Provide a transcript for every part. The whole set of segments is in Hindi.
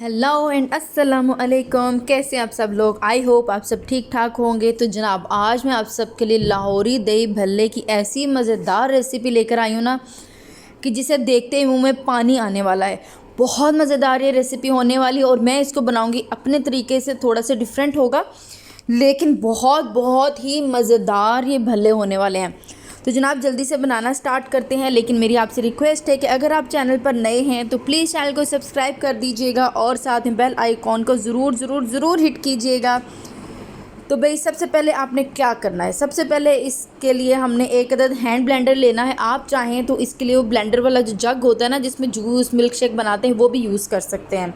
हेलो एंड अस्सलाम वालेकुम। कैसे आप सब लोग? आई होप आप सब ठीक ठाक होंगे। तो जनाब, आज मैं आप सब के लिए लाहौरी दही भल्ले की ऐसी मज़ेदार रेसिपी लेकर आई हूँ ना कि जिसे देखते ही मुंह में पानी आने वाला है। बहुत मज़ेदार ये रेसिपी होने वाली और मैं इसको बनाऊँगी अपने तरीके से, थोड़ा सा डिफरेंट होगा लेकिन बहुत बहुत ही मज़ेदार ये भल्ले होने वाले हैं। तो जनाब, जल्दी से बनाना स्टार्ट करते हैं। लेकिन मेरी आपसे रिक्वेस्ट है कि अगर आप चैनल पर नए हैं तो प्लीज़ चैनल को सब्सक्राइब कर दीजिएगा और साथ में बेल आइकॉन को ज़रूर हिट कीजिएगा। तो भाई, सबसे पहले आपने क्या करना है? सबसे पहले इसके लिए हमने एक अदद हैंड ब्लेंडर लेना है। आप चाहें तो इसके लिए वो ब्लेंडर वाला जो जग होता है ना, जिसमें जूस मिल्क शेक बनाते हैं, वो भी यूज़ कर सकते हैं।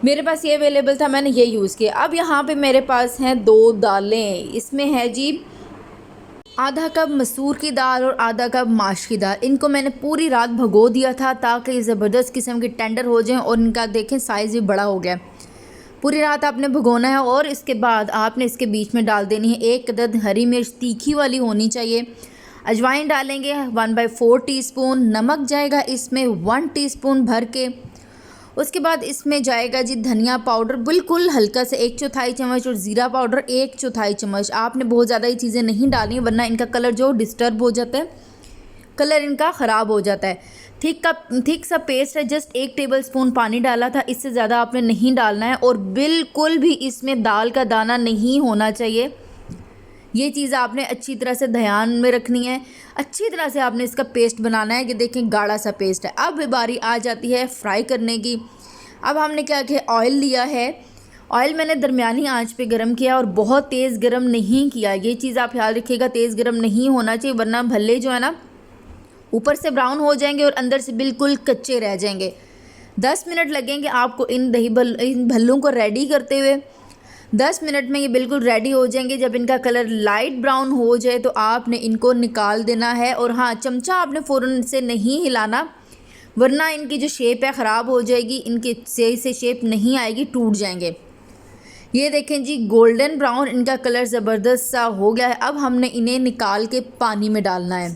मेरे पास ये अवेलेबल था, मैंने ये यूज़ किया। अब यहाँ पे मेरे पास हैं 2 दालें। इसमें है जी आधा कप मसूर की दाल और आधा कप माश की दाल। इनको मैंने पूरी रात भगो दिया था ताकि ये ज़बरदस्त किस्म की टेंडर हो जाएं और इनका देखें साइज़ भी बड़ा हो गया। पूरी रात आपने भगोना है और इसके बाद आपने इसके बीच में डाल देनी है एक अदद हरी मिर्च, तीखी वाली होनी चाहिए। अजवाइन डालेंगे 1/4 टीस्पून। नमक जाएगा इसमें 1 टीस्पून भर के। उसके बाद इसमें जाएगा जी धनिया पाउडर बिल्कुल हल्का से 1/4 चम्मच और ज़ीरा पाउडर 1/4 चम्मच। आपने बहुत ज़्यादा ये चीज़ें नहीं डालनी वरना इनका कलर जो डिस्टर्ब हो जाता है, कलर इनका ख़राब हो जाता है। ठीक सा पेस्ट है। जस्ट 1 टेबलस्पून पानी डाला था, इससे ज़्यादा आपने नहीं डालना है और बिल्कुल भी इसमें दाल का दाना नहीं होना चाहिए। ये चीज़ आपने अच्छी तरह से ध्यान में रखनी है। अच्छी तरह से आपने इसका पेस्ट बनाना है कि देखें गाढ़ा सा पेस्ट है। अब बारी आ जाती है फ्राई करने की। अब हमने क्या किया, ऑयल लिया है। ऑयल मैंने दरमियानी आंच पे गरम किया और बहुत तेज़ गरम नहीं किया। ये चीज़ आप ख्याल रखिएगा, तेज़ गरम नहीं होना चाहिए वरना भल्ले जो है ना ऊपर से ब्राउन हो जाएंगे और अंदर से बिल्कुल कच्चे रह जाएंगे। 10 मिनट लगेंगे आपको इन भल्लों को रेडी करते हुए। 10 मिनट में ये बिल्कुल रेडी हो जाएंगे। जब इनका कलर लाइट ब्राउन हो जाए तो आपने इनको निकाल देना है। और हाँ, चमचा आपने फ़ौरन से नहीं हिलाना वरना इनकी जो शेप है ख़राब हो जाएगी, इनकी सही से शेप नहीं आएगी, टूट जाएंगे। ये देखें जी, गोल्डन ब्राउन इनका कलर ज़बरदस्त सा हो गया है। अब हमने इन्हें निकाल के पानी में डालना है।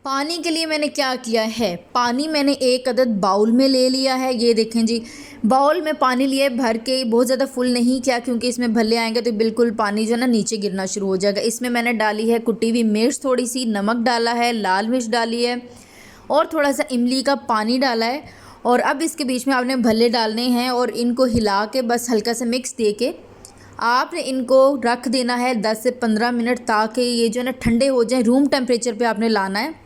पानी के लिए मैंने क्या किया है, पानी मैंने एक अदद बाउल में ले लिया है। ये देखें जी, बाउल में पानी लिए भर के, बहुत ज़्यादा फुल नहीं किया क्योंकि इसमें भल्ले आएंगे तो बिल्कुल पानी जो है ना नीचे गिरना शुरू हो जाएगा। इसमें मैंने डाली है कुटी हुई मिर्च, थोड़ी सी नमक डाला है, लाल मिर्च डाली है और थोड़ा सा इमली का पानी डाला है। और अब इसके बीच में आपने भल्ले डालने हैं और इनको हिला के बस हल्का सा मिक्स दे के आपने इनको रख देना है 10 से 15 मिनट, ताकि ये जो है ना ठंडे हो जाए। रूम टेम्परेचर पे आपने लाना है।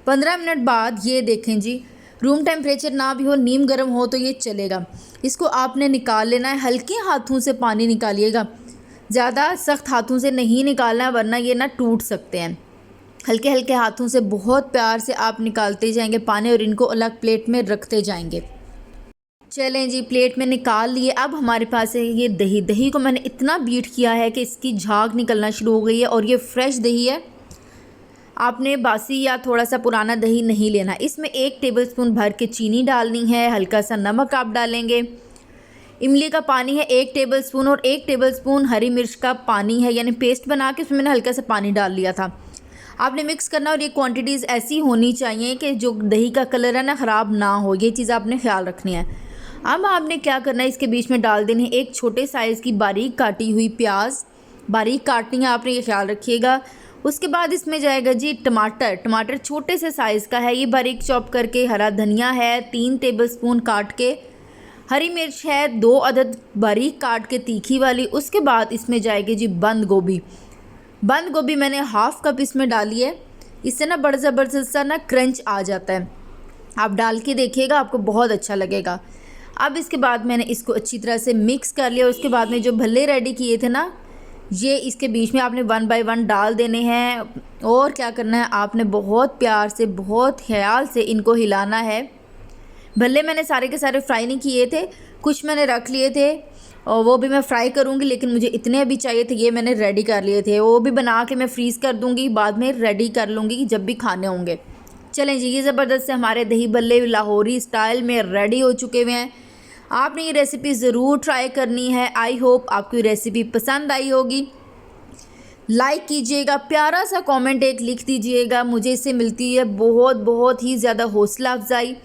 15 मिनट बाद ये देखें जी, रूम टेम्परेचर ना भी हो, नीम गर्म हो तो ये चलेगा। इसको आपने निकाल लेना है। हल्के हाथों से पानी निकालिएगा, ज़्यादा सख्त हाथों से नहीं निकालना है वरना ये ना टूट सकते हैं। हल्के हल्के हाथों से बहुत प्यार से आप निकालते जाएंगे पानी और इनको अलग प्लेट में रखते जाएंगे। चलें जी, प्लेट में निकाल लिए। अब हमारे पास है ये दही। दही को मैंने इतना बीट किया है कि इसकी झाग निकलना शुरू हो गई है और ये फ्रेश दही है। आपने बासी या थोड़ा सा पुराना दही नहीं लेना। इसमें 1 टेबलस्पून भर के चीनी डालनी है, हल्का सा नमक आप डालेंगे। इमली का पानी है 1 टेबलस्पून और 1 टेबलस्पून हरी मिर्च का पानी है, यानी पेस्ट बना के उसमें मैंने हल्का सा पानी डाल लिया था। आपने मिक्स करना और ये क्वांटिटीज़ ऐसी होनी चाहिए कि जो दही का कलर है ना ख़राब ना हो। ये चीज़ आपने ख्याल रखनी है। अब आपने क्या करना है, इसके बीच में डाल देनी है एक छोटे साइज़ की बारीक काटी हुई प्याज। बारीक काटनी है आपने, ये ख्याल रखिएगा। उसके बाद इसमें जाएगा जी टमाटर। टमाटर छोटे से साइज़ का है, ये बारीक चॉप करके। हरा धनिया है 3 टेबलस्पून काट के। हरी मिर्च है 2 अदद बारीक काट के तीखी वाली। उसके बाद इसमें जाएगी जी बंद गोभी। बंद गोभी मैंने हाफ़ कप इसमें डाली है। इससे ना बड़ा ज़बरदस्त सा ना क्रंच आ जाता है। आप डाल के देखिएगा, आपको बहुत अच्छा लगेगा। अब इसके बाद मैंने इसको अच्छी तरह से मिक्स कर लिया। उसके बाद में जो भल्ले रेडी किए थे ना, ये इसके बीच में आपने 1 बाय 1 डाल देने हैं। और क्या करना है, आपने बहुत प्यार से, बहुत ख्याल से इनको हिलाना है। भल्ले मैंने सारे के सारे फ्राई नहीं किए थे, कुछ मैंने रख लिए थे और वो भी मैं फ्राई करूँगी, लेकिन मुझे इतने अभी चाहिए थे, ये मैंने रेडी कर लिए थे। वो भी बना के मैं फ्रीज़ कर दूँगी, बाद में रेडी कर लूँगी जब भी खाने होंगे। चलें जी, ये ज़बरदस्त से हमारे दही भल्ले लाहौरी स्टाइल में रेडी हो चुके हुए हैं। आपने ये रेसिपी ज़रूर ट्राई करनी है। आई होप आपको ये रेसिपी पसंद आई होगी। लाइक कीजिएगा, प्यारा सा कमेंट एक लिख दीजिएगा, मुझे इससे मिलती है बहुत बहुत ही ज़्यादा हौसला अफजाई।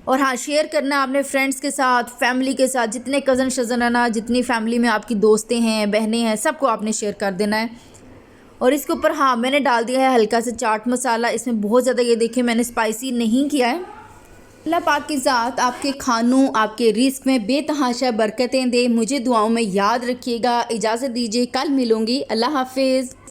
और हाँ, शेयर करना आपने फ्रेंड्स के साथ, फैमिली के साथ, जितने कज़न शज़न है ना, जितनी फैमिली में आपकी दोस्तें हैं, बहनें हैं, सबको आपने शेयर कर देना है। और इसके ऊपर हाँ, मैंने डाल दिया है हल्का सा चाट मसाला। इसमें बहुत ज़्यादा, ये देखिए मैंने स्पाइसी नहीं किया है। अल्लाह पाक की ज़ात आपके खानों, आपके रिस्क में बेतहाशा बरकतें दे। मुझे दुआओं में याद रखिएगा। इजाज़त दीजिए, कल मिलूँगी। अल्लाह हाफिज़।